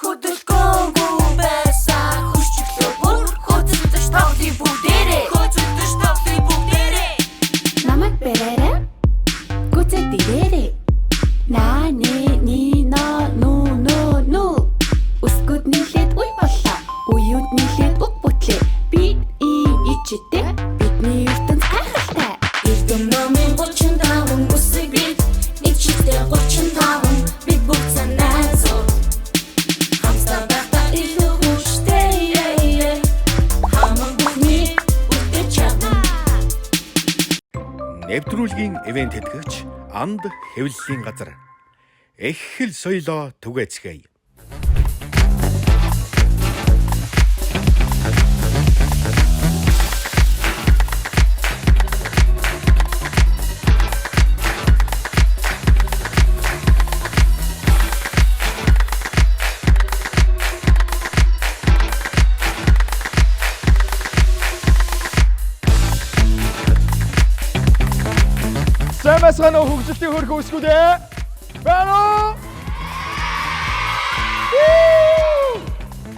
хөдөлгөөнгүй байсан хүчтэй бүр хөдөлж тавлын бүгдээрээ намайг бэрээрээ гүцэд дээрээ наа не ни на ну өсгөд нийлээд уй боллоо уюуд нийлээд уг бүтлээ би ичтэй бидний ертөнц гайхалтай эрдэм номын 35 үсэг бид нэг чигтээ 35 бид бүгд санаасуу хамстаа байхдаа илүү хүчтэй хамаг бүхний үтэ чадна нэвтрүүлгийн ивент тэтгэгч анд хэвлэлийн газар эхэл соёлоо түгээцгээе. Замасгано хөгжилтийн хөрх үсгүүдээ байна уу?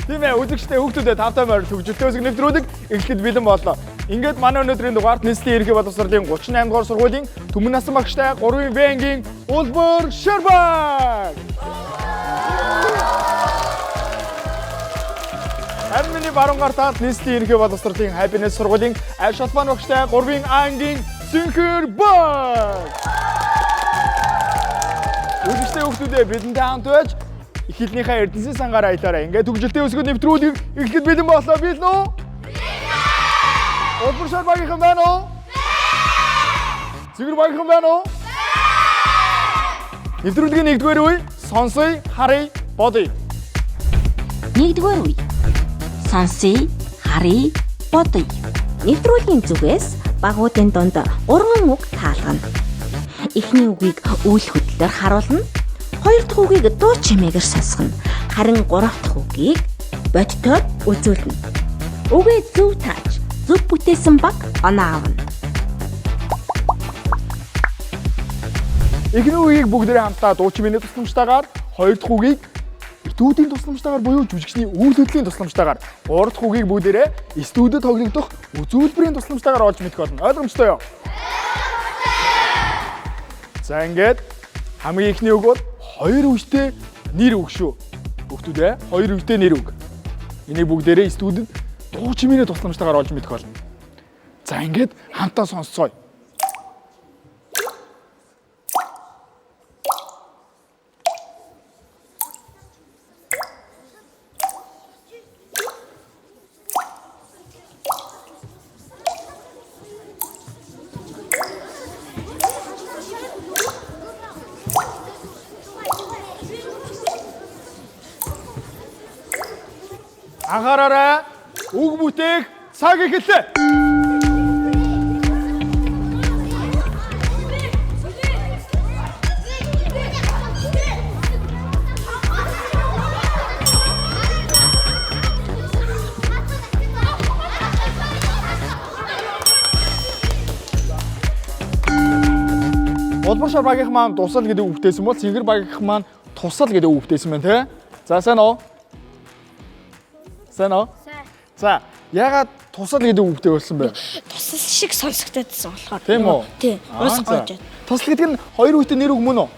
Тийм ээ, үзэгчтэй хүүхдүүдэд тавтай морь хөгжилтийн үсэг нэвтрүүлэг эхлэхэд бэлэн боллоо. Ингээд манай өнөөдрийн дугаарт нийслэлийн ерхий боловсролын 38 дугаар сургуулийн Түмэн насны багштай 3-ын Б-гийн Улбар Шарбаг. Харин миний баруун гар талд нийслэлийн ерхий боловсролын Happiness сургуулийн Аль Шалбан багштай 3-ын А-гийн Сүнхэр баг. Үзэгчтэй хүүхдүүдээ бидэндээ хамт байж эхлэлнийхээ эрдэнэсийн сангаар аялаараа ингээд хөгжилтийн үсгүүд нэвтрүүлэг эхлэхэд бэлэн боллоо билээ үү? Улбар Шарбагийнхан байна уу? Сүнхэр багийнхан байна уу? Нэвтрүүлгийн 1-р үе сонсъё, харъя, бодъё. 1-р үе сонсъё, харъя, бодъё. Нэвтрүүлгийн зүгээс багуудын донд 3 үг таалгана. Эхний үгийг үйл хөдлөлөөр харуулна. 2 дахь үгийг дуу чимээгээр сонсгоно. Харин 3 дахь үгийг бодитоор үзүүлнэ. Үгээ зөв тааж, зөв бүтээсэн баг оноо авна. Эхний үгийг бүгдээрээ хамтдаа дуу чимээний тусламжтайгаар, 2 дахь үгийг студийн тусламжтайгаар буюу жүжигчний үйл хөдлөлийн тусламжтайгаар, 3 дахь үгийг бүгдээрээ студид тоглогдох үзүүлбэрийн тусламжтайгаар олж мэдэх болно. Ойлгомжтой юу? За ингээд хамгийн ихний үг бол 2 үгтэй нэр үг шүү. Хүүхдүүдээ 2 үгтэй нэр үг. Энийг бүгдээрээ студид дуу чимээний тусламжтайгаар олж мэдэх болно. За ингээд хамтаа сонсцгоё. Анхаараарай. Үг бүтээх цаг эхэллээ. Улбар Шарбагийнхан маань тусал гэдэг үг бүтээсэн бол Сүнхэр багийнхан маань тусал гэдэг үг бүтээсэн байна те. За сайн уу? Сайн уу? За, яагаад тусал гэдэг үг бүтээсэн бэ? Тусал шиг сонсогдсон болохоор. Тийм үү? Тийм. Уус гоож. Тусал гэдэг нь 2 үгтэй нэр үг мөн үү?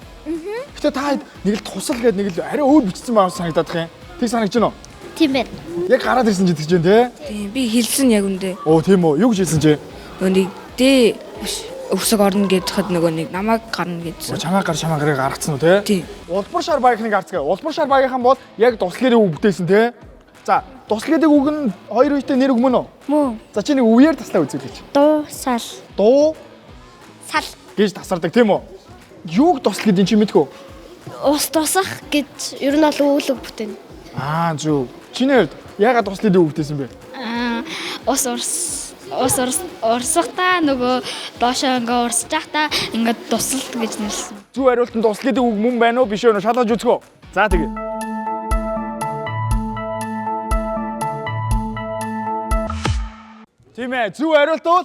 Гэтэ та нэг л тусал гэдэг нэг л арай өөр бичсэн байгаа санагдаад их юм. Тэг санагдаж байна уу? Тийм байна. Яг гараад ирсэн ч гэж байна те. Тийм би хэлсэн яг үндэ. Оо тийм үү? Юу гэж хэлсэн чи? Нэг дэ өсөг орно гэдхэд нөгөө нэг намайг гарна гэдсэн. Чамаа гарыг гаргацсан уу те? Тийм. Улбар Шарбагийнхныг гарцгаа. Улбар Шарбагийнхан бол яг тусал гэдэг үг бүтээсэн те. За, тусал гэдэг үг нь 2 үгтэй нэр үг мөн үү? Мөн. За чи нэг үеэр таслаа үзүүлээч. Дуу сал. Дуу Сал. гэж тасардаг тийм үү? Юуг тусал гэдэг чи мэдгүй? Ус тусах гэж ер нь бол үйл үг бүтээн. Аа зөв. Чиний хувьд яагаад тусал гэдэг үг бүтээсэн бэ? Урсахтаа нөгөө доошоо ингээ урсаж байхдаа ингээд тусалт гэж нэрлсэн. Зөв хариултанд тусал гэдэг үг мөн байна уу биш үү? Шалгаж үзгөө. За тэгээ. Тийм ээ, зөв хариулт бол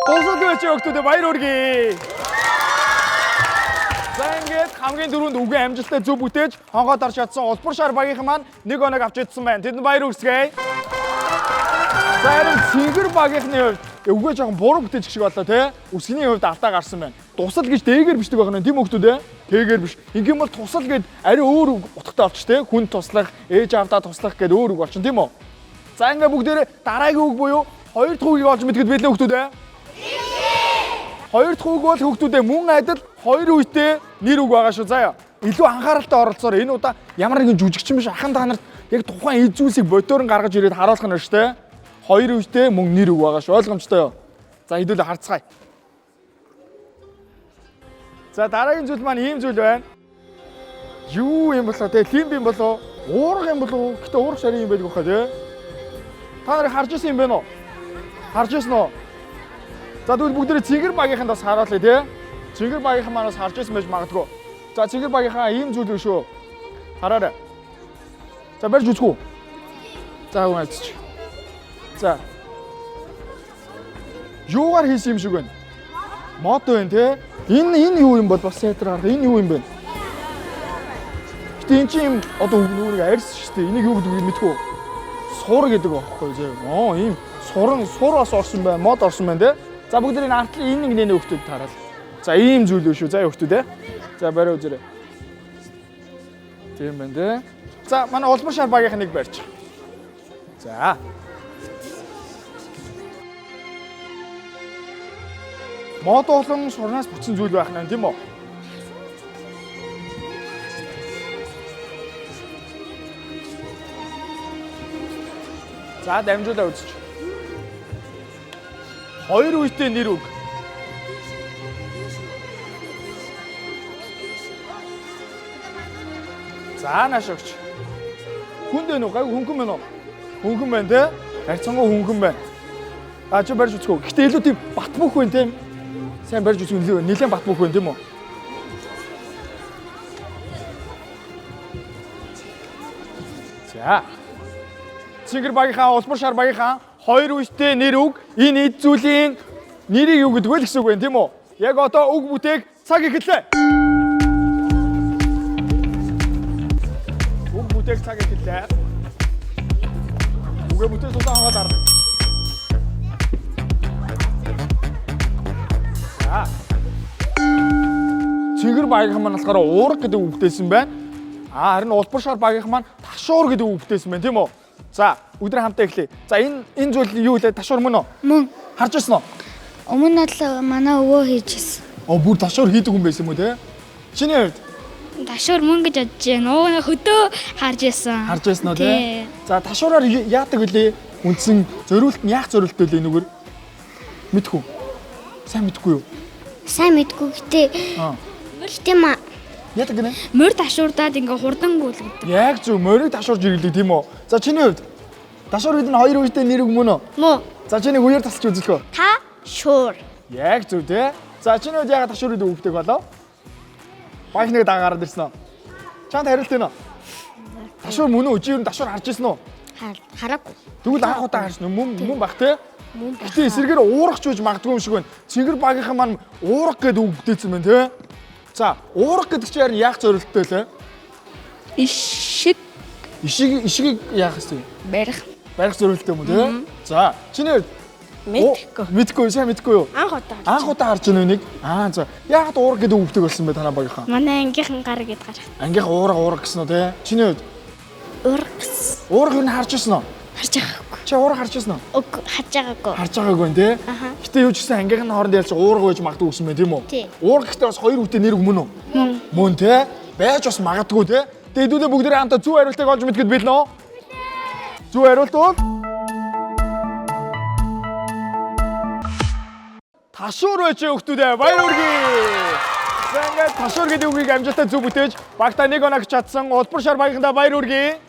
тусал гэж өгтөдөө баяр хүргэе. За ингээд хамгийн дөрөнд үгийн амжилттай зөв бүтээж хонгоод орж чадсан улбар шар багийнхан маань 1 оног авч идсэн байна. Тэдэнд баяр хүргэе. За харин цэнгэр багийнхны хувьд үгээ жоохон буруу бүтээж шиг боллоо те. Үсгийн хувьд алдаа гарсан байна. Тусал гэж дээгэр бичдэг байна тийм хүмүүс те. Тэгээр биш. Ингээм бол тусал гэд ари өөр үг утгатай болчих те. Хүн туслах, ээж авдаа туслах гэд өөр үг болчих тийм үү? За ингээд бүгдээрээ дараагийн үг буюу хоёр дахь үгийг олж мэдгэд билээ хүмүүс те. Хоёр дахь үг бол хүүхдүүдээ мөн адил хоёр үетэй нэр үг байгаа шүү. Заяа. Илүү анхааралтай оролцоор энэ удаа ямар нэгэн жүжигчин биш ахын та нарт яг тухайн эд зүйлсийг бодоор нь гаргаж ирээд харуулах нь шүү дээ. Хоёр үетэй мөн нэр үг байгаа шүү. Ойлгомжтой юу? За хэдүүлээ харцгаая. За дараагийн зүйл маань ийм зүйл байна. Юу юм болоо те? Лимб юм болоо? Уурга юм болоо? Гэтэ уурга шарын юм байдаг баха те. Та нарыг харж ирсэн юм бэ нөө? Харж ирсэн үү? За тэгвэл бүгдээ цэнгэр багийнханд бас харуулъя тий. Цэнгэр багийнхан манаас харж ирсэн байж магадгүй. За цэнгэр багийнхаа ийм зүйл үү шүү. Хараарай. За барьж үзгүй. За хүн альцч. За. Юугаар хийсэн юм шиг байна? Мото байна тий. Энэ юу юм бол бас сайдраар энэ юу юм бэ? Гэтэ эн чинь одоо нүрийг арьс шүү дээ. Энийг юу гэдэг вэ мэдгүй. Сур гэдэг байхгүй зөө. Ийм сураас орсон байна. Мод орсон байна тий. За бүгдээ артлын энэ нэг нөхдөд тараал. За ийм зүйл үү шүү. За хөхтүүд ээ. За барай үзээрэй. Тийм байна тий. За манай улбар шар багийнх нэг барьж. За. Мод болон сурнаас бүтсэн зүйл байх нь тийм үү? За дамжуулаа үзчих. Хоёр үетэй нэр үг. За нааш өгч. Хүн дээ нүг гайгүй хөнгөн байна уу? Хөнгөн байна те? Харьцангуй хөнгөн байна. А чи барьж үзэх үү? Гэтэ илүү тийм бат бөх байна те. Сайн барьж үзэх үлээ. Нилээн бат бөх байна тийм үү? За. Цэнгэр багийнхаа улбар шар багийнхаа хоёр үетэй нэр үг энэ эд зүйлийн нэрийг юу гэдэг вэ гэсэн үг байна тийм үү? Яг одоо үг бүтээг цаг эхэллээ. Үг бүтээг цаг эхэллээ. Үгээ бүтээл тусаа хаваад арна. За. Цэнгэр багийнхан маань болохоор уурга гэдэг үг бүтээсэн байна. Харин улбар шар багийнхан маань ташуур гэдэг үг бүтээсэн байна тийм үү? За, өдөр хамтаа эхлэе. За энэ зүйл юу вэ? Ташуур мөн үү? Мөн. Харж ирсэн үү? Өмнө нь манай өвөө хийжсэн. Бүр ташуур хийдэг хүн байсан юм уу те? Чиний хувьд? Ташуур мөн гэж бодож байна. Өвөө хөдөө харж ирсэн. Харж ирсэн үү те? За ташуураар яадаг вүлээ? Үндсэн зориулт нь яах зориулттай вүлээ нүгэр? Мэдгүй. Сайн мэдгүй юу? Сайн мэдгүй гэтээ. Гэтээ Яадаг гэнэ? морь ташуурдаад ингээ хурдан гүйлгдэг. Яг зөв морийг ташуурж ирлээ тийм үү? За чиний хувьд? Ташуур гэдэг нь хоёр үетэй нэр үг мөн үү? Мөн. За чиний үеэр тасч үзлээ хөө? Ташуур. Яг зөв те. За чиний хувьд яагаад ташуур гэдэг үгтэй болов? Багийныг дагаад ирсэн үү? Чанд хариулт байна уу? Ташуур мөн үү? Чи юу ташуур харж ирсэн үү? Хараагүй. Тэгвэл анх удаа харсан мөн бах те. Мөн бах. Гэтэ эсэргээр уурах ч үж магадгүй юм шиг байна. Цэнгэр багийнхан маань уурах гэдэг үг бүтээсэн байна те. За уурах гэдэг чинь яах зорилттой лээ? Ишгийг яах хэвчээ? Барих зорилттой юм уу те? За чиний мэдгүй сайн мэдгүй юу? Анх удаа харж байна үнийг. За яагаад уурах гэдэг үг бүтээг болсон бэ танаа багийнхан? Манай ангийнхан гар гэд гарах. Ангийнхан уурах гэсэн үү те? Чиний хувьд? Уурах юу харж ирсэн үү? Харж байгаагүй. Чи уурах харж ирсэн үү? Үгүй, харж байгаагүй. Харж байгаагүй нэ те? Гэтэ юу ч гэсэн ангийнхан хооронд ялч уурах байж магадгүй гэсэн мэ тийм үү? Уурах гэхдээ бас хоёр үетэй нэр үг мөн үү? Мөн те? Байж бас магадгүй те? Тэгээд хэдүүлээ бүгдээ хамтаа зөв хариултыг олж мэдгэд билнэ үү? Зөв хариулт бол ташуур байж өгтүүдээ баяр хүргэе. За ингээд ташуур гэдэг үгийг амжилттай зөв бүтээж багтаа 1 оног чадсан улбар шар багийнхандаа баяр хүргэе.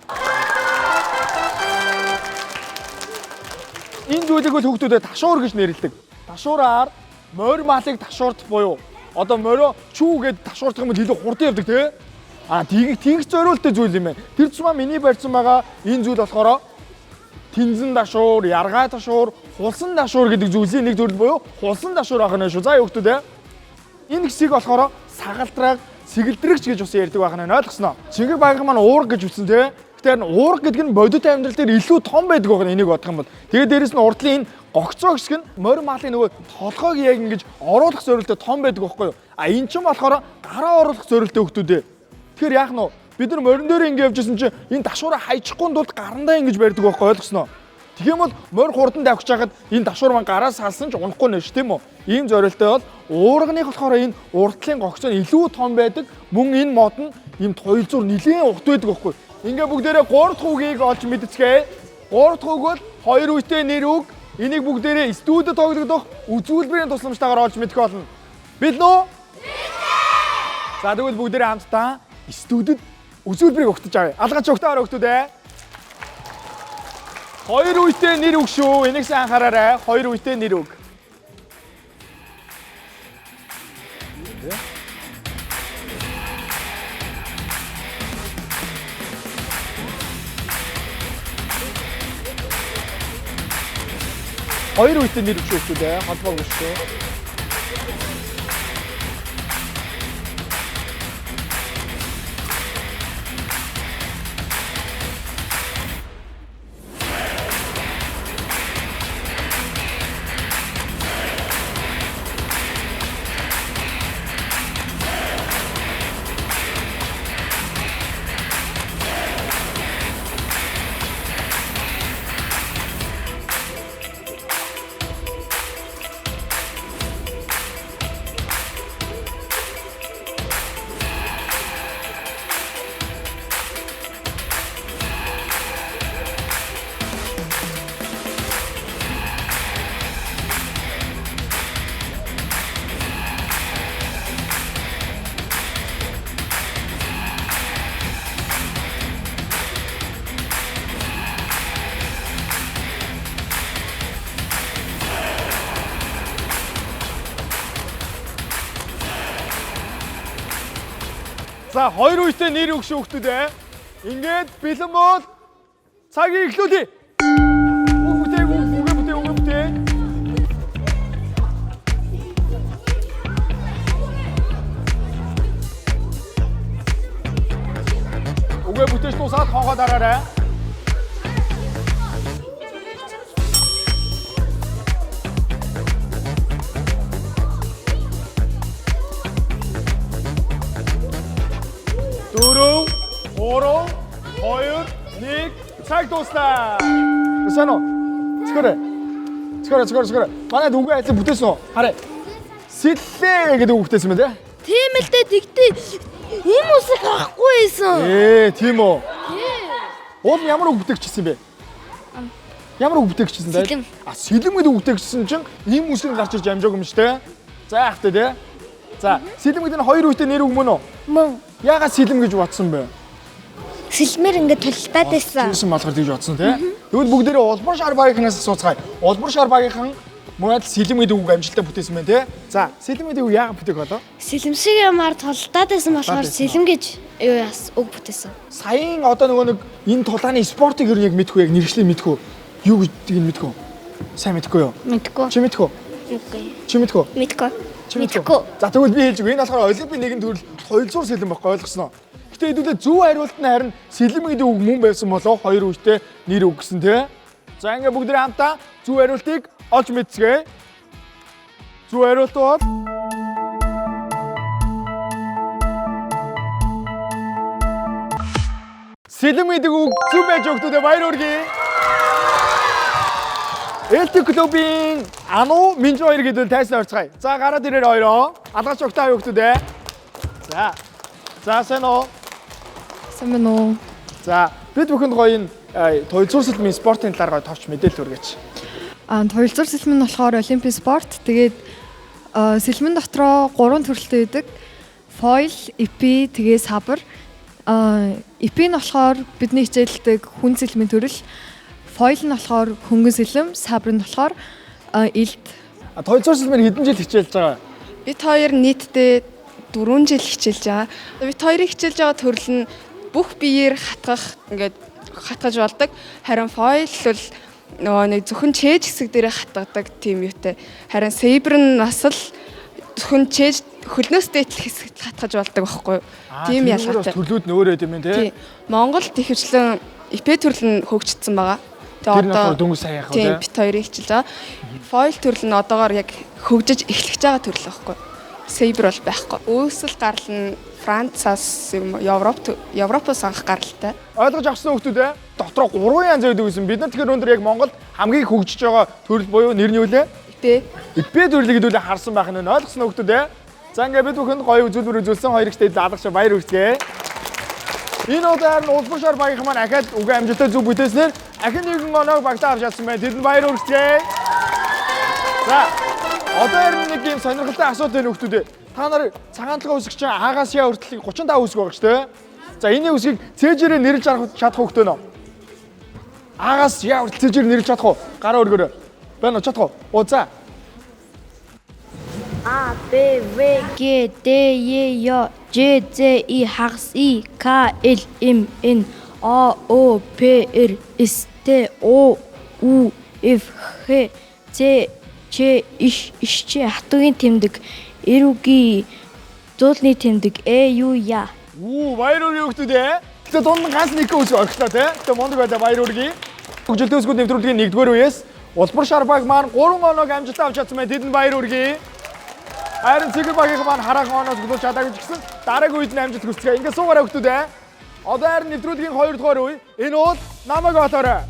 Энэ зүйлийг бол хүүхдүүдэд ташуур гэж нэрлэдэг. Ташуураар морь малыг ташуурдах буюу одоо морио чүү гэд ташуурдах юм бол илүү хурдан явдаг тий. Тэгж зориулттай зүйл юм байна. Тэр цумаа миний барьсан байгаа энэ зүйл болохоор тэнзэн ташуур, яргай ташуур, хулсан ташуур гэдэг зүйлийн нэг төрөл буюу хулсан ташуур ах нь шүү. За хүүхдүүд энэ хэсгийг болохоор сагалдраг, сэгэлдрэгч гэж бас ярьдаг байх нь ойлгосноо. Чингэр багийнхан маань уурга гэж үтсэн тий. Тэгэхээр уурга гэдэг нь бодит амьдрал дээр илүү том байдаг байх нь энийг бодох юм бол. Тэгээд дээрэс нь урдлын энэ гогцоо гисг нь морь малын нөгөө толгойг яг ингэж оруулах зорилттой том байдаг байхгүй юу? А эн чинь болохоор гараа оруулах зорилттой хөлтүүдээ. Тэгэхээр яах нь бид нар морин дээр ингэ явжсэн чинь энэ дашуураа хайчихгүй тулд гарандаа ингэж барьдаг байхгүй ойлгосноо. Тэгэх юм бол морь хурдан давхиж хахад энэ дашуур маань гараа салсан ч унахгүй нэж тийм үү? Ийм зорилттой бол уурганых болохоор энэ урдлын гогцоо илүү том байдаг. Мөн энэ мод нь ийм туйлзуур нэлээд урт байдаг байхгүй. Ингээ бүгдээрээ 3 дахь үгийг олж мэдцгээе. 3 дахь үг бол 2 үетэй нэр үг. Энийг бүгдээрээ студид тоглогдох үзүүлбэрийн тусламжтайгаар олж мэдэх болно. Бид нөө? За тэгвэл бүгдээрээ хамтдаа студид үзүүлбэрийг өгтөж авъя. Алгач өгтөөр өгтөдөө. 2 үетэй нэр үг шүү. Энийг сайн анхаараарай. 2 үетэй нэр үг. Хоёр үетэй нэр үг шүү дээ. Холбоогүй шүү. За 2 үетэй нэр үг шүү хүмүүстээ. Ингээд бэлэн бол цагийг эхлүүлье. Үгээ бүтээ. Үгээ бүтээж дуусаад хонгоо дараарай. Дөрөв, 3, 2, 1 цаг дуслаа. Өсөнө. Цэцгэрэ. Манай үгээ айцаа бүтээсэн үү? Хараа. Сэллээ гэдэг үг бүтээсэн мэ? Тийм л дээ тэгтээ ийм үсэг авахгүй байсан. Тийм үү? Уул ямар үг бүтээгчсэн бэ? Ямар үг бүтээгчсэн дээ? Сэлэм. Сэлэм гэдэг үг бүтээгчсэн чинь ийм үсэг гарч ирж амжаагүй юм шүү дээ. За яахтай тий. За сэлэм гэдэг нь 2 үетэй нэр үг мөн үү? Мөн. Яагаад сэлэм гэж бодсон бэ? Сэлмэр ингээд тултаад байсан. Сэлэм малгар гэж бодсон тий. Тэгвэл бүгдээрээ улбар шар багийнхнаас сууцгаая. Улбар шар багийнхан мөн сэлэм гэдэг үг амжилттай бүтээсэн байна тий. За сэлэм гэдэг үг яагаад бүтээх болов? Сэлэмшиг ямар тултаад байсан болохоор сэлэм гэж юу яас үг бүтээсэн. Саяын одоо нөгөө нэг энэ тулааны спортыг ер нь яг мэдгүй яг нэршлээ мэдгүй. Юу гэдгийг мэдгүй. Сайн мэдгүй юу? Мэдгүй. Чи мэдгүй? Үгүй. Чи мэдгүй? Мэдгүй. Мэдгүй. За тэгвэл би хэлж өгье. Энэ болохоор олимпийн нэгэн төрөл хоёрцуур сэлэм байхгүй ойлгосноо. Гэтэ хэдүүлээ зөв хариулт нь харин сэлэм гэдэг үг мөн байсан болоо 2 үетэй нэр үг гэсэн тий. За ингээ бүгдээ хамтаа зөв хариултыг олж мэдцгээе. Зөв хариулт бол сэлэм гэдэг үг зөв байж өгдөө баяр хүргэе. Элти клубын Ану Минжи хоёр гэдэг тайсан орцгаая. За гараад ирээр хоёроо. Алгач өгтөө өгдөө. За сэно. Самэно. За бид бүхэнд гоё энэ туйлзуур сэлмийн спортын талаар гоё товч мэдээлэл хүргэж. Туйлзуур сэлмэн нь болохоор олимпийн спорт. Тэгээд сэлмэн дотроо 3 төрөлтэй байдаг. Foil, ипи, тэгээ сабар. Ипи нь болохоор бидний хичээлдэг хүн сэлмийн төрөл. Foil нь болохоор хөнгөн сэлэм, сабар нь болохоор илт. Туйлзуур сэлмээр хэдэн жил хичээлж байгаа? Бид хоёр нийтдээ 4 жил хичээлж байгаа. Бид хоёрын хичээлж байгаа төрөл нь бүх биеэр хатгаж болдог. Харин foil бол нөгөө нэг зөвхөн чээж хэсэг дээрээ хатгадаг тийм юутай. Харин saber нь бас л зөвхөн чээж хөлнөөс дээдлэх хэсэгт хатгаж болдог байхгүй юу? Тийм ялгаатай. Төрлүүд нь өөрөө юм тий. Монголд их хвчлэн IP төрөл нь хөгжигдсэн байгаа. Тэр нь болохоор дөнгөж сая яах вэ? Тийм, бит хоёрыг хичээж байгаа. Foil төрөл нь одоогоор яг хөгжиж эхлэж байгаа төрөл байхгүй юу? Saber бол байхгүй. Үүсэл гарлал нь Францаас Европоос анх гаралтай. Ойлгож авсан хүмүүстээ дотроо 3 янз байдаг гэсэн. Бид нар тэгэхээр өндөр яг Монголд хамгийн хөгжиж байгаа төрөл буюу нэр нь юу лээ? IP төрлийг хэдүүлээ харсан байх нь ойлгосон хүмүүстээ. За ингээд бид бүхэнд гоё үзүүлбэр үзүүлсэн хоёр ихтэй даалгавч баяр хүргэе. Энэ удаар нь улс шар багийнхан маань ахаад үгүй амжилттай зүг бүтээснээр ахин нэгэн оноог багтаа авч чадсан байна. Тэдэнд баяр хүргэе. За одоо нэг юм сонирхолтой асуулт байна хүмүүстээ. Та нар цагаан толгой үсэг чинь аагаас яа хүртэл 35 үсэг байгаа шүү дээ. За энэ үсгийг цээжээрээ нэрлж чадах хөхтөө нөө. Аагаас яа хүртэл цээжээр нэрлж чадах уу? Гараа өргөөрэй. Байна уу чадах уу? За. А Б В Г Д Е Ё Ж З И хагас И К Л М Н О О П Р С Т О У Ф Х Ц Ч Иш Ч хатугийн тэмдэг эрүүгийн зуулны тэмдэг Ю Я. Баяр хүргэе хүмүүстээ. Тэгээ дунд нь ганц нэг үсэг орхлоо тий. Тэгээ мондөг байдаа баяр хүргэе. Хөгжилтэй үсгүүд нэвтрүүлгийн 1-р үеэс улбар шар баг маань 3 оноог амжилттай авч чадсан байна. Тэдэнд баяр хүргэе. Харин цэгэр багийнхан маань хараахан оноос гөлөж чадаагүй ч гэсэн дараагийн үед нь амжилт хүсцгээе. Ингээ суугаараа хүмүүстээ. Одоо харин нэвтрүүлгийн 2-р үе. Энэ бол намайг олоорой.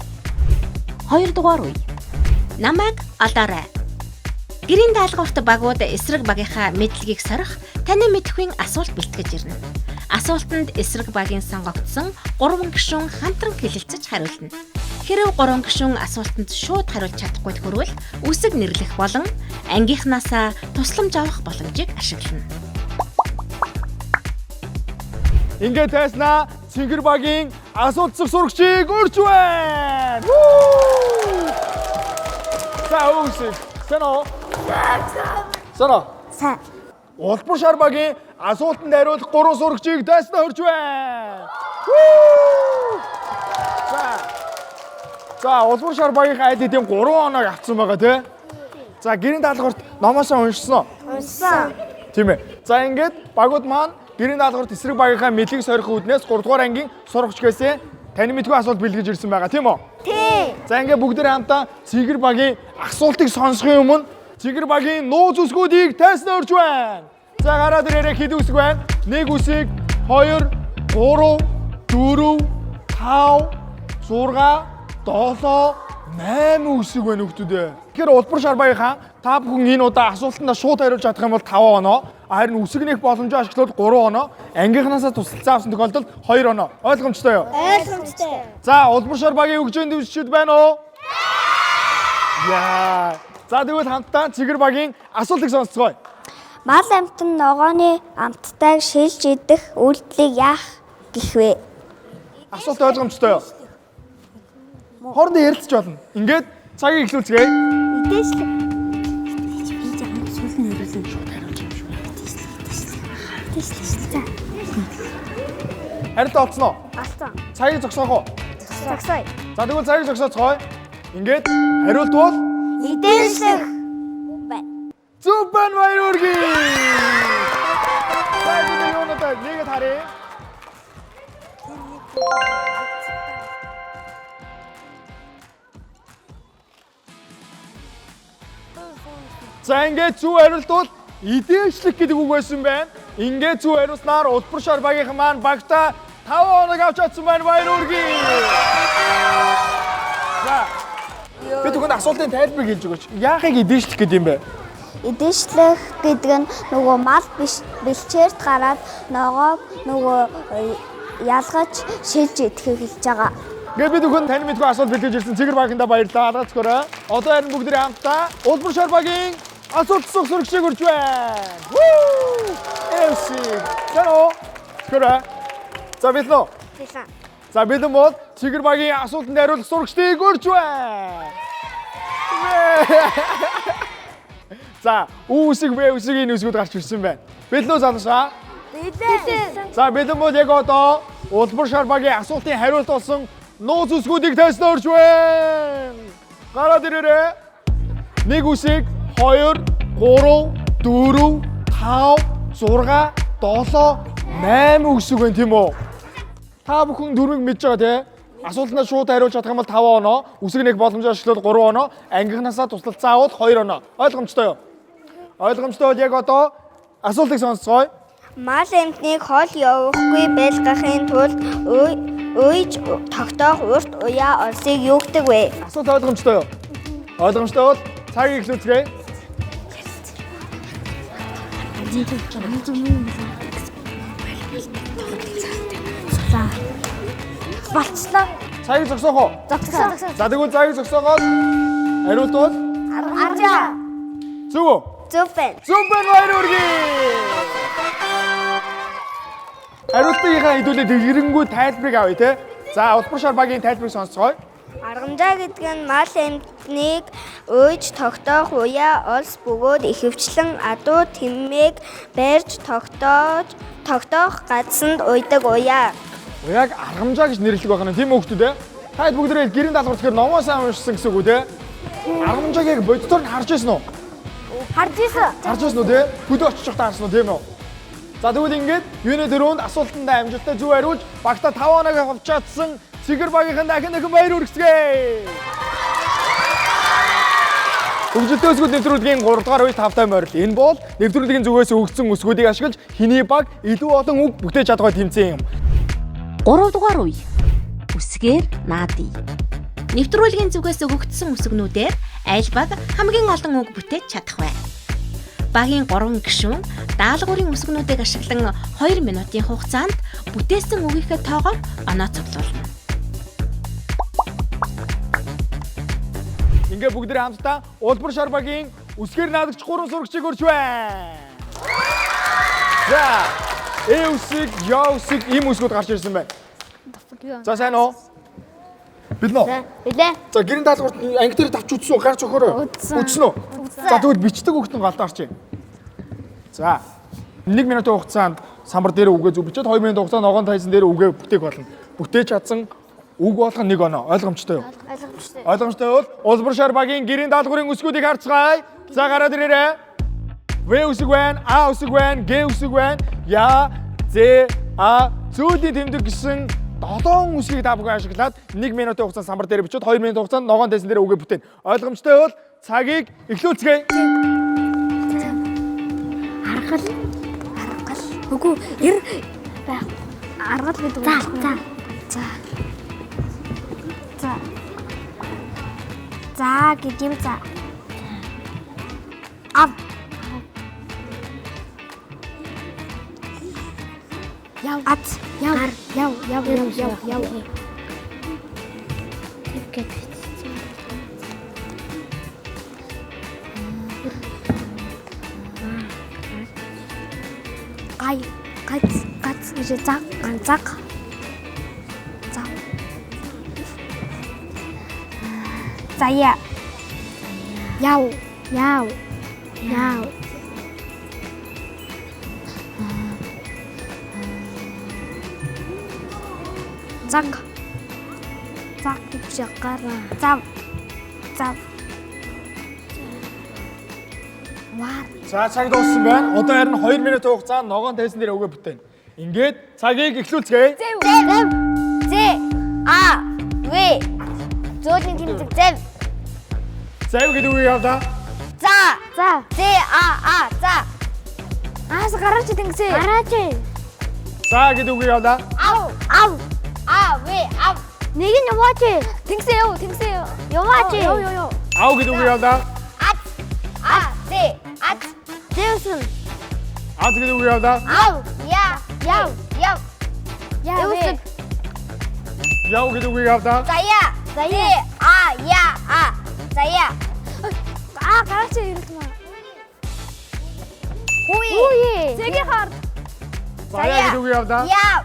2-р үе. Намайг олоорой. Гэрийн даалгаварт багууд эсрэг багийнхаа мэдлэгийг сорих, таны мэдэхүйн асуулт бэлтгэж ирнэ. Асуултанд эсрэг багийн сонгогдсон 3 гишүүн хамтран хэлэлцэж хариулна. Хэрэв 3 гишүүн асуултанд шууд хариулж чадахгүй тохиолдол үсэг нэрлэх болон ангийнхнаасаа тусламж авах боломжийг ашиглана. Ингээ тайснаа цэнгэр багийн асуулт сурагчийг өрч байна. За үсэг. Сэно. Сэно. Сайн. Улбар шар багийн асуултанд хариулах 3 сурагчийг тайснаа өрч байна. За улбар шар багийнхаа айд эдийн 3 оноог авсан байгаа тий. За гэрийн даалгаварт номоосоо уншсан уу? Уншсан. Тийм ээ. За ингээд багууд маань гэрийн даалгаварт эсрэг багийнхаа мэдлэг сорих үүднээс 3 дугаар ангийн сурагчгээс таны мэдгүй асуулт бэлгэж ирсэн байгаа тийм үү? Тий. За ингээд бүгд хамтаа цэгэр багийн асуултыг сонсохын өмнө цэгэр багийн нууц үсгүүдийг тайснаа өрж байна. За гараад ирээрээ хэд үсэг байна? 1 үсэг, 2, 3, 4, 5, 6, 7, 8 үсэг байна хүмүүстээ. Тэгэхээр улбар шар багийнхаа та бүхэн энэ удаа асуултандаа шууд хариулж чадах юм бол 5 оноо, харин үсэгнийх боломжоо ашиглаад 3 оноо, ангийнхнаасаа тусалцаа авсан тохиолдолд 2 оноо. Ойлгомжтой юу? Ойлгомжтой. За улбар шар багийн хөгжөөнд дэвшчихэд байна уу? Яа. За тэгвэл хамтдаа цэгэр багийн асуултыг сонсцгоё. Мал амтан ногооны амттайг шилж идэх үйлдэлийг яах гэх вэ? Асуулт ойлгомжтой юу? Хоорондоо ярилцж болно. Ингээд цагийг эхлүүлцгээе. Идээшлэг. Харилт олцсон уу? Олсон. Цагийг зогсоох уу? Зогсоё. За тэгвэл цагийг зогсооцгоё. Ингээд хариулт бол Идээшлэг. зөв байна баяр хүргэе. За энэ юунуудаа нэгэд харъя. За ингээд зөв хариулт бол идээшлэх гэдэг үг байсан байна. Ингээд зөв хариулснаар улбар шар багийнхан маань багтаа 5 оног авч чадсан байна баяр хүргэе. За бид түгэнд асуултын тайлбарыг хэлж өгөөч. Яахыг идээшлэх гэдэг юм бэ? Идээшлэх гэдэг нь нөгөө мал бэлчээрт гараад ногоог нөгөө ялгаж шилж идэхийг хэлж байгаа. Ингээд бид бүхэн таны мэдгүй асуулт бэлдэж ирсэн цэгэр багийнхандаа баярлалаа. Алгацгаарай. Одоо харин бүгд хамтаа улбар шар багийн асуулт сурагчийг өрж байна. Эвси. Тэро. Тэро. За билээ. Хэлсэн. За бэлэн бол цэгэр багийн асуултанд хариулах сурагчдыг өрж байна. За үүсэг вэ үсгийн үсгүүд гарч ирсэн байна. Бэлэн үү залуусаа? Бэлэн. За бэлэн бол яг одоо улбар шар багийн асуултын хариулт болсон нууц үсгүүдийг тайснаа өрж байна. Гараад ирээрээ. 1 үсэг, 2, 3, 4, 5, 6, 7, 8 үгсэг байна тийм үү? Та бүхэн дөрвийг мэдж байгаа тий? Асуултанд шууд хариулж чадах юм бол 5 оноо, үсэг нэг боломжоор ашиглаад 3 оноо, ангийнхнаасаа тусалцаа аваад 2 оноо. Ойлгомжтой юу? Ойлгомжтой бол яг одоо асуултыг сонсцгоё. Мал эмтнийг хол явахгүй байлгахын тулд үйж тогтоох урт уяа олсыг юу гэдэг вэ? Асуулт ойлгомжтой юу? Ойлгомжтой бол цагийг эхлүүлцгээе. Болцлоо. Цагийг зогсоох уу? Зогсоо. За тэгвэл цагийг зогсоогоод хариулт бол Аржаа. зөв үү? Зөв байна. Зөв байна баяр үргээ. Хариултынхаа хэдүүлээд хэрэгэнгүй тайлбарыг авъя те. За улбар шар багийн тайлбарыг сонсцгоё. Аргамжаа гэдэг нь мал эмтнийг үйж тогтоох уяа олс бөгөөд ихэвчлэн адуу тэмээг барьж тогтоох гадсанд уйдаг уяа. Яг аргамжаа гэж нэрлэх байна тийм үү хүмүүс те. Та бүгдээ гэрийн даалгавар тэгэхээр номоо сайн уншсан гэсэн үг үү те. Аргамжааг яг боддоор нь харж ирсэн үү? Харж ирсэн. Харж ирсэн үү те? Хөдөө очиж явахдаа харсан уу тийм үү? За тэгвэл ингээд юуны дөрөнд асуултандаа амжилттай зөв хариулж багта 5 оног авч чадсан Цэгэр багийнхан дахин баяр хүргэцгээе. Хөгжилтэй өсгөл нэвтрүүлгийн 3 дугаар үе 5 тайм ойрол. Энэ бол нэвтрүүлгийн зүгээс өгсөн өсгүүдийг ашиглаж хэний баг илүү олон үг бүтээж чадгаа тэмцээн юм. 3 дугаар үе. Үсгээр наадъя. Нэвтрүүлгийн зүгээс өгөгдсөн үсгнүүдээр аль баг хамгийн олон үг бүтээж чадах вэ? Багийн 3 гишүүн даалгаврын үсгнүүдийг ашиглан 2 минутын хугацаанд бүтээсэн үгийнхээ тоогоор оноо цуглуулна. Ингээ бүгдээ хамтдаа улбар шар багийн үсгээр наадагч 3 сурагчийг өрч байна. За, үсэг, яа үсэг ийм үсгүүд гарч ирсэн байна. За сайн уу? Бид нөө. Билээ. За гэрийн даалгаварт анги дээр тавч үзсэн үү? Гарч өгөөрэй. Үзсэн үү? За тэгвэл бичдэг хүүхдэн галдаарч. За 1 минутын хугацаанд самбар дээр үгээ зүг бичээд 2 минутын хугацаанд ногоон тайзан дээр үгээ бүтээх болно. Бүтээж чадсан үг болгон 1 оноо. Ойлгомжтой юу? Ойлгомжтой. Ойлгомжтой бол улбар шар багийн гэрийн даалгаврын үсгүүдийг харцгаая. За гараад ирээрэй. В үсэг байна, А үсэг байна, Г үсэг байна. Я, З, А зүйдийн тэмдэг гэсэн 7 үсгийг та бүхэн ашиглаад 1 минутын хугацаанд самбар дээр бичээд 2 минутын хугацаанд ногоон тайзан дээр үгээ бүтээн. Ойлгомжтой бол цагийг эхлүүлцгээе. Аргал. Үгүй эр байх. Аргал гэдэг үү? За. За гэдэм за. Ав. Яв. Ат. Яв. Тэгэхэд. Гац гэж заг ганцаг. За. Заяа. Яв. Заг гэж гараа. Зав. Вар. За цаг дууссан байна. Одоо харин 2 минутын хугацаанд ногоон тайзан дээр үгээ бүтээн. Ингээд цагийг эхлүүлцгээе. З. А. В. Зөөлийн тэмдэг зэв. Зав гэдэг үгийг авлаа. За. З. А. За. Аас гараач тэнгисээ. Гараач. За гэдэг үгийг авлаа. Ав. А. В. Ав. Нэг нь яваач. Тэнгисээ. Яваач. Ав гэдэг үгийг авлаа. З. Ат. Зэвсэн. Аз гэдэг үгийг авлаа. Ав. Яв. Эвсэг. Яв гэдэг үгийг авлаа. Заяа. Заяа. Гараач ирэлтмаа. Хүй. Зэгийн хард. Заяа гэдэг үгийг авлаа. Яв.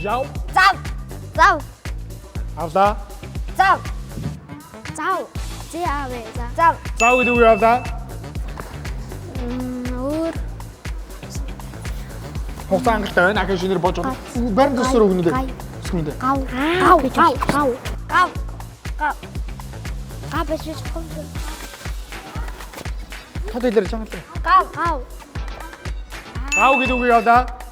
Яв. Зав. Авлаа. Зав. Зав. Зав гэдэг үгийг авлаа. Өөр. Хугацаа хангалттай байна. Ахын шинээр бож байгаа. Баримт төсөр өгнө дээ. Өсгөнөдөө. Гав. Гав биш. Тод хэлээр чангалаа. Гав. Гав гэдэг үг яваа.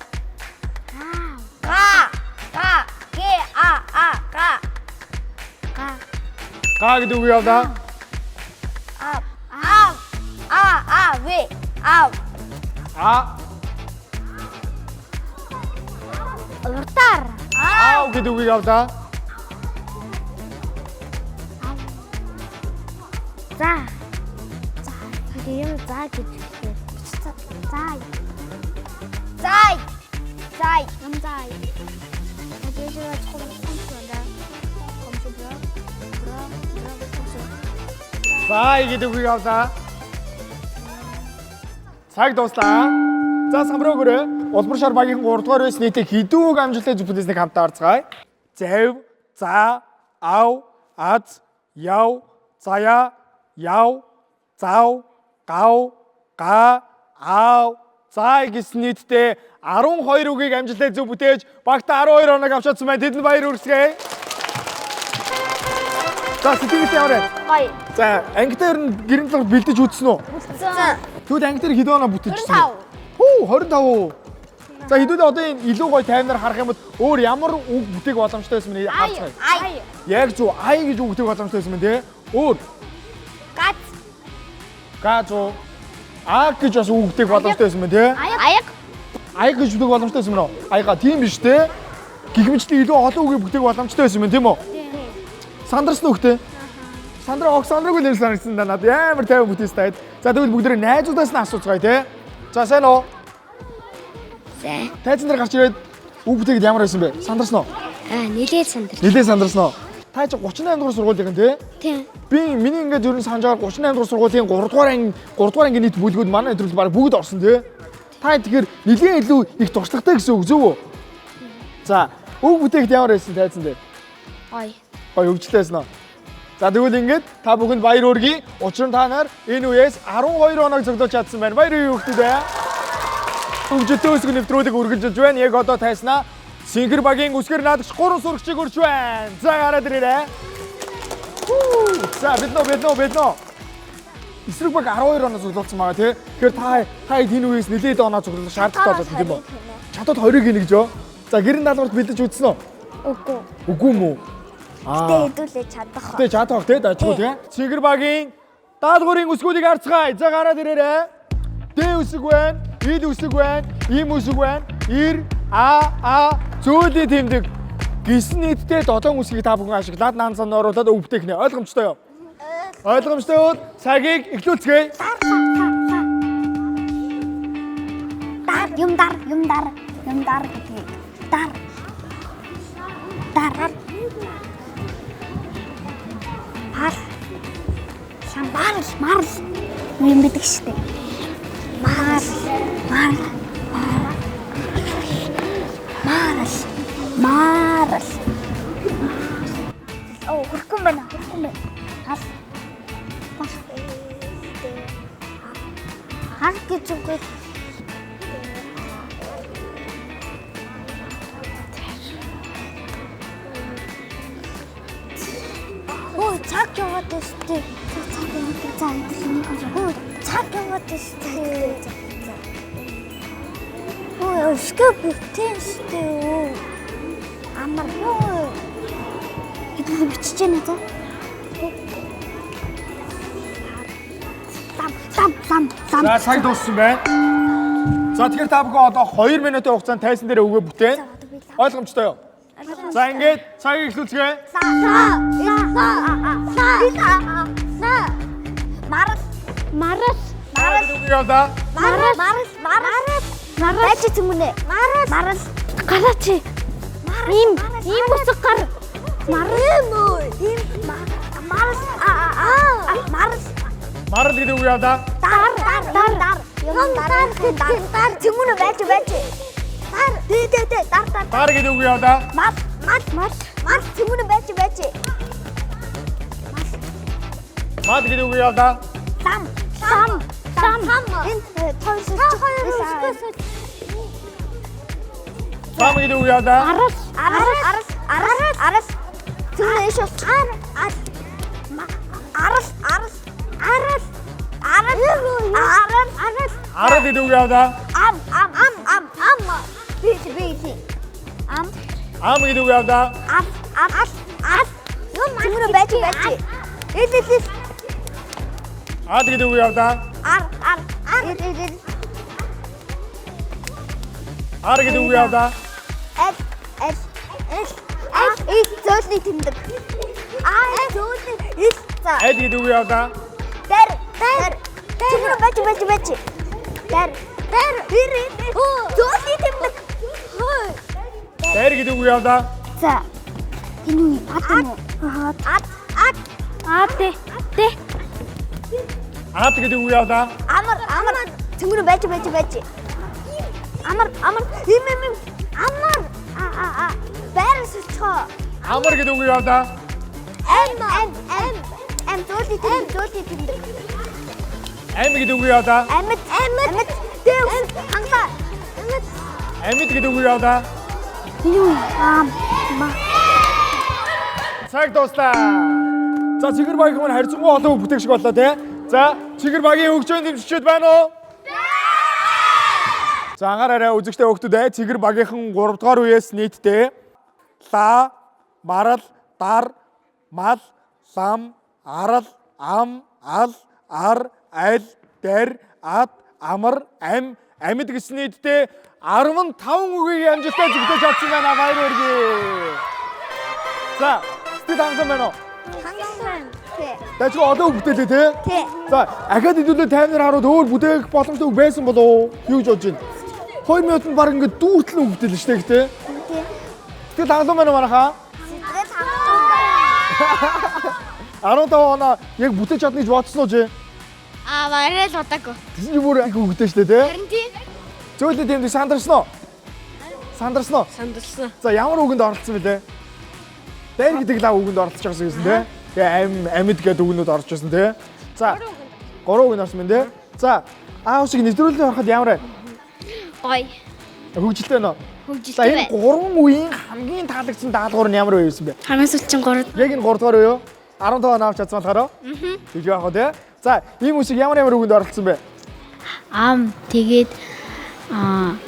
Га гэдэг үг яваа. Уртар. Аав гэдэг үг яваа. За. Тэгээд за гэж хэлээ. Зай. Намзай. Тэгээд яаж Сай гэдэг үг яваа. Цаг дуслаа. За самбар өгөөрэй. Улбар шар багийн 3 дугаар байс нийтээ хэдэн үг амжилттай зүтгэлснийг хамтаа харцгаая. Зав, за, ав, аз, яв, заяа, яв, зав, гав, га, аав, зай гэсэн нийтдээ 12 үгийг амжилттай зөв бүтээж багтаа 12 оног авчаадсан байна. Тэдэнд баяр хүргэе. За сэтгэлтэй яваарай. Гоё. За ангитай ер нь гэрэн талаар бэлдэж үзсэн үү? Үзсэн. Тэгвэл ангитай хэдэн оноо бүтээжсэн? 25. Хүү 25. За хэдүүд одоо энэ илүү гоё таймнаар харах юм бол өөр ямар үг бүтээх боломжтой байсан бэ? Харцгаая. Ай. Яг зөв ай гэж үг бүтээх боломжтой байсан бэ? Өөр. Гац. Газо. Аа гэж бас үг бүтээх боломжтой байсан бэ? Аяг. Ай гэж бүтээх боломжтой байсан мөн үү? Айга тийм биш те. Гихмичлийн илүү олон үгийг бүтээх боломжтой байсан мэн тийм үү? Сандарсан үгтэй. Сандра Оксандрыг нэр санагдсан да надад амар тайван бүтээс таад. За тэгвэл бүгдээ найзуудаас нь асууцгаая те. За сайн уу? За. Тайзан дээр гарч ирээд үг бүтээгээд ямар байсан бэ? Сандарсан уу? Нилээд сандар. Нилээд сандарсан уу? Та чи 38 дугаар сургуулийн те? Тийм. Би миний ингээд ер нь санаж байгаа 38 дугаар сургуулийн 3 дугаар ангийн нийт бүлгүүд манай өдрөл баг бүгд орсон те. Та тэгэхээр нилээн илүү их туршлагатай гэсэн үг зөв үү? За, үг бүтээхэд ямар байсан тайзан дээр? Ой. Ой, өвчлээсэн үү? За тэгвэл ингээд та бүхэнд баяр хүргэе. Учир нь та нар энэ үеэс 12 оног зогдож чадсан байна. Баяр хүргэе хүүхдүүдээ. Хөгжөлтэй өсгөн нэвтрүүлэг үргэлжилж байна. Яг одоо тайснаа Сингэр багийн үсгэр наадагч 3 сурагчийг урьж байна. За гараад ирээрэй. За бид нөө. Эсрэг баг 12 оноо зогдолцсон байгаа тий. Тэгэхээр та энэ үеэс нэлээд оноо зогдох шаардлагатай болов тийм үү? Чатад 20-ыг хийнэ гэж юу? За гэрэн даалгаварт бэлдэж үзсэн үү? Үгүй. Үгүй мүү? Хэдүүлээ чадах. Тэ чадах тий дажгүй тий. Сингэр багийн даалгаврын үсгүүдийг харцгаая. За гараад ирээрэй. Д үсэг байна, ид үсэг байна, им үсэг байна, ир, зөөлийн тэмдэг гисэн нийтдээ 7 үсгийг та бүхэн ашиглаад наанцанд оруулаад үг бүтээх нэ. Ойлгомжтой юу? Ойлгомжтой бол цагийг эхлүүлцгээе. Юм дар гэдэг. Дар. Марл. Юм бидэг штэ. Марл. Оо, хуркун байна. Хар гэж үгүй. Оо, цаг яваад өстэй. Цаг яваад өстэй. Оо, өсгөө бүтээстэй. Амар юу? Хэдүүлээ бичиж байна за. Сам. За цаг дууссан байна. За тэгэхээр та бүхэн одоо 2 минутын хугацаанд тайсан дээр өгөө бүтээн. Ойлгомжтой юу? За ингээд цагийг эхлүүлцгээе. Марл. Явда. Байж зүмүнэ. Марл. Галаач. Им үсэг гар. Марл. Марл гэдэг үг явда. Дар. Зүмүнэ байж. Дар. Дар гэдэг үг явда. Мар. Зүмүнэ байж. Мад гэдэг үг явда. Сам. Энэ хоёр Сам гэдэг үг явда. Арас. Зүмүнэ ишэл. Арал гэдэг үг яваа. Ам. Би. Ам гэдэг үг яваа. Ам. Тэнгэр байж. Ил. Ад гэдэг үг яваа. Ар. Ар гэдэг үг яваа. Зөөлний тэмдэг. Зөөлний за. Эд гэдэг үг яваа. Тэр. Тэнгэр байж. Тэр. Зөөлний тэмдэг. Тэр гэдэг үг яваа. За. Энэ үү ад юм уу? Ад. Ад гэдэг үг яваа. Амар. Тэнгэр байж. Амар. Им. Амар. Байрс үлчхөө. Амар гэдэг үг яваа. Ам зөөлний тэмдэг. Ам гэдэг үг яваа. Амьд. Дэвс. Ханга. Амьд гэдэг үг яваа. Юу? Цаг дуслаа. За Цэгэр багийн маань харьцангуй олон бүтээх шиг боллоо тий. За Цэгэр багийн хөгжөөнд дэмжигчид байна уу? За анхаараарай үзэгчтэй хүүхдүүд Цэгэр багийнхан 3 дугаар үеэс нийтдээ ла, марал, дар, мал, лам, арал, ам, ал, ар, аль, дэр, ад, амар, амьд гэсэн нийтдээ 15 үгийг амжилттай зүгтэж чадсан байна. Баяр хүргэе. За, сэтгэл хангасан байна уу? Хангасан. Тий. Дайч одоо бүтээлээ тий? Тий. За, ахад хэдүүлээ таймер хараад өөр бүтээх боломжтой үг байсан болов уу? Юу гэж бодож байна? 2 минутанд баг ингээд дүүтлэн үг бүтээлээ штэ тий? Тий. Сэтгэл хангасан байна уу манайхаа? Сэтгэл хангасан. 15 оноо яг бүтээж чадна гэж бодсон уу чи? Барай л удаагүй. Тэсэн чи бүр их үг бүтээж штэ тий? Харин тий. Зөөлөд юм сандарсан уу? Сандарсан. За ямар үгэнд оролцсон бэлээ? Дээр гэдэг лав үгэнд оролцож байгаа гэсэн тий? Тэгээ амьд гэдэг үгнүүд орж ирсэн тий? За 3 үгэнд орсон байна тий? За аавшиг нэвтрүүлэлд ороход ямар вэ? Гой. Хөгжилтэй байна уу? За Хөгжилтэй энэ бай. 3 үеийн хамгийн таалагдсан даалгавар нь ямар байсан бэ? Хамгийн сүүлчийн 3. Яг энэ 3 дугаар үе юу? 15 он авч чадсан болохоор тэгж яах вэ тий? За ийм үсэг ямар үгэнд оролцсон бэ? Ам тэгээд Ам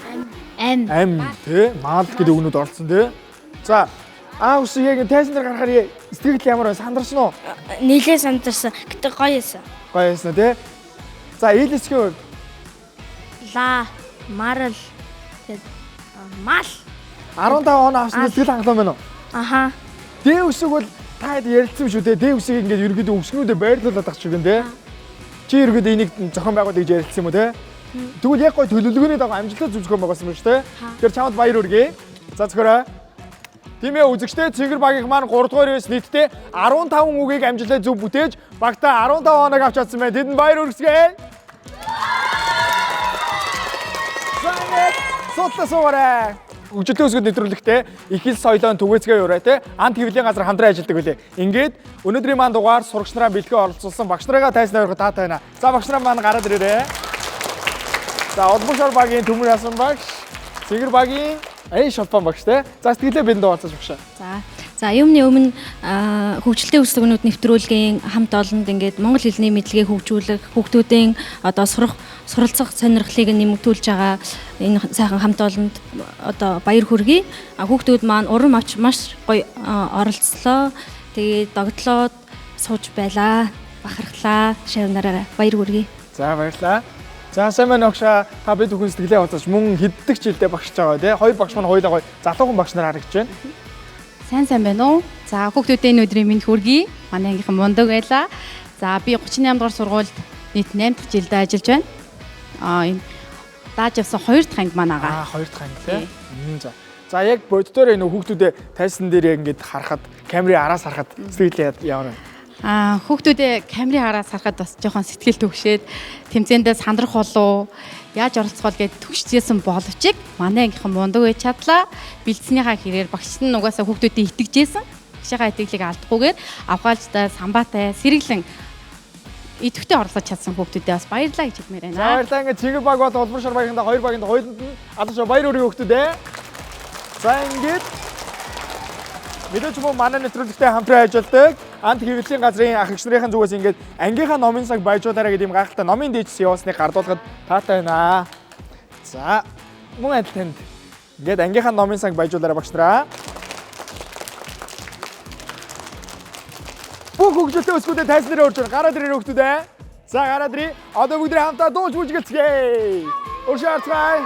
тий? Мал гэдэг үгнүүд оролцсон тий? За үсэг яг тайсан дээр гарахаар сэтгэл ямар вэ? Сандарсан уу? нэлээ сандарсан. Гэтэ гоё эсэн. Гоё юмсан тий? За ээлэсгийн хувьд Ла, марал, тэгээд мал. 15 он авсан сэтгэл хангалуун байна уу? Аха. Дэ үсэг бол таад ярилцсан шүү дээ. Дэ үсгийг ингээд ерөөдөө өсгнүүдээ байрлуулад ах чиг энэ. Чи ерөөдөө энийг зохион байгуулах гэж ярилцсан юм уу те? Тэгвэл яг гой төлөвлөгөөний дагуу амжилттай зохион байгуулсан юм шүү дээ. Тэр чамд баяр хүргэе. За зөвхөрөө. Тийм ээ үзэгчтэй Цэгэр багийнх маань 3 дугаар үеэс нийтдээ 15 үгийг амжилттай зөв бүтээж багтаа 15 оног авч чадсан байна. Тэдэнд баяр хүргэе. Санэг судлаа суугаарай. Хөгжилтэй өсгөд нэвтрүүлэгтээ их хэл соёлын түгээцгээ юурай те ант хэвлэлийн газар хамтран ажилладаг үлээ. Ингээд өнөөдрийн маань дугаар сурагч нараа бэлтгэе оролцуулсан багш нараа тайснаа өргө таатай байна. За багш нар маань гараад ирээрэй. За Улбушар багийн Төмөр Ясан багш, Цэгэр багийн Шолпон багш те. За сэтгэлээ бидэнд уулзаж багшаа. За юмны өмнө хөгжилтэй өсгөнүүд нэвтрүүлгийн хамт олонд ингээд монгол хэлний мэдлэгийг хөгжүүлэх, хүүхдүүдийн одоо суралцах сонирхлыг нэмэгдүүлж байгаа энэ сайхан хамт олонд одоо баяр хүргэе. Хүүхдүүд маань урам авч маш гоё оролцлоо. Тэгээд догтлоод сууж байлаа, бахархлаа, шавнараа баяр хүргэе. За баярлалаа. За сайн байна огшаа. Та бид бүхэн сэтгэлээ уулзаж мөн хэддэг жилдээ багшиж байгаа тий. Хоёр багш маань хоёулаа гоё залуухан багш нар харагдаж байна. Сайн байна уу? За хүүхдүүдийн өдрийн мэнд хүргэе. Манай ангийнхан мундаг байлаа. За би 38 дугаар сургуульд нийт 8 дахь жилдээ ажиллаж байна. Энэ дааж явсан 2 дахь анги маань байгаа. 2 дахь анги тий. За яг боддоор энэ хүүхдүүдээ тайсан дээр яг ингэж харахад камерын араас харахад сэтгэл ямар вэ? Хүүхдүүдээ камерын араас харахад бас жоохон сэтгэл төгшээд тэмцээндээ сандрах болов яаж оролцох бол гэж төгсчихсэн боловч манай ангийнхан мундаг байж чадлаа. Бэлдснийхаа хэрээр багш нь угаасаа хүүхдүүдэд итгэжсэн. Багшийнхаа итгэлийг алдахгүйгээр авгаалжтай, самбаатай, сэргэлэн идэвхтэй оролцож чадсан хүүхдүүдээ бас баярлалаа гэж хэлмээр байна. За баярлалаа. Ингээд Цэгэр баг бол Улбушар багийнда 2 багийнда хоёуланд нь алдаршаа баяр хүргэе хүүхдүүдээ. За ингээд мэдээж мөн манай нэвтрүүлэгтэй хамтран ажилладаг Ант хэвлэлийн газрын ах эгч нарын зүгээс ингээд ангийнхаа номын цаг баяжуулаарай гэдэг юм гайхалтай номын дээжс явуулсныг гардуулахад таатай байна. За мөн адил танд ингээд ангийнхаа номын цаг баяжуулаарай багш нараа. Бүх хөгжилтэй өсгүүдэд тайзнараа урьж гараад ирээ хөгтүүдээ. За гараад ирээ. Одоо бүгд хамтаа дуулж бүжгэлцгээе. Уршаарцгаая.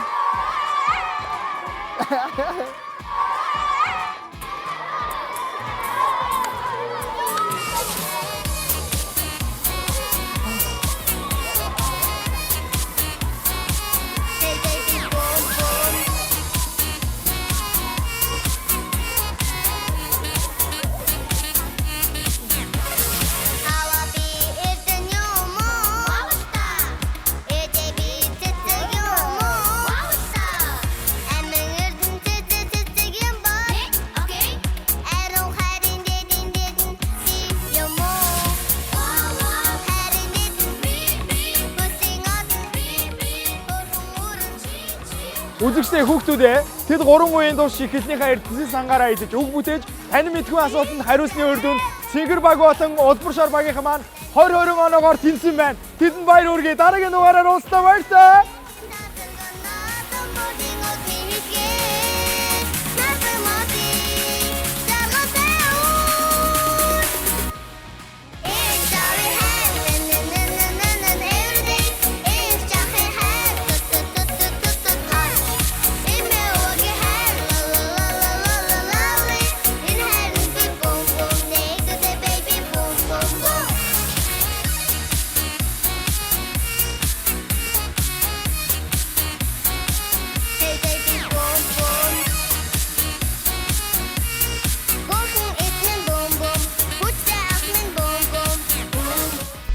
Үзэгчтэй хүүхдүүдээ тэд 3 үеийн турш ихлийнхаа эрдэсийн сангаараа идэж үг бүтээж тань мэдгүй асуултанд хариулсны үр дүнд Цэнгэр баг болон Улбаршаар багийнхан маань 2020 оноогоор тэнцсэн байна. Тэдэнд баяр хүргэе. Дараагийн дугаараар уулзлаа баярлалаа.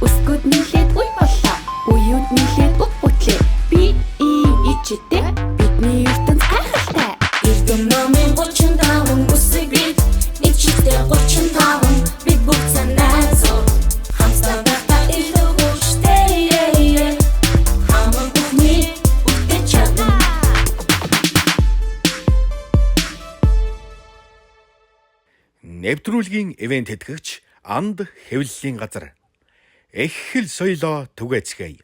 Өсгөд нийлээд үе боллоо. Уюуд нийлээд үг бүтлээ. Би ичтэй бидний ертөнц гайхалтай. Эрдэм номын 35 үсэг бид ичтэй 35 бид бүгд санаа зов. Хамтдаа байхдаа илүү хүчтэй. Хамаг бүхний үгтэй чадна. Нэвтрүүлгийн ивент тэтгэгч Анд хэвлэлийн газар. Эхэл соёлоо түгээцгээе.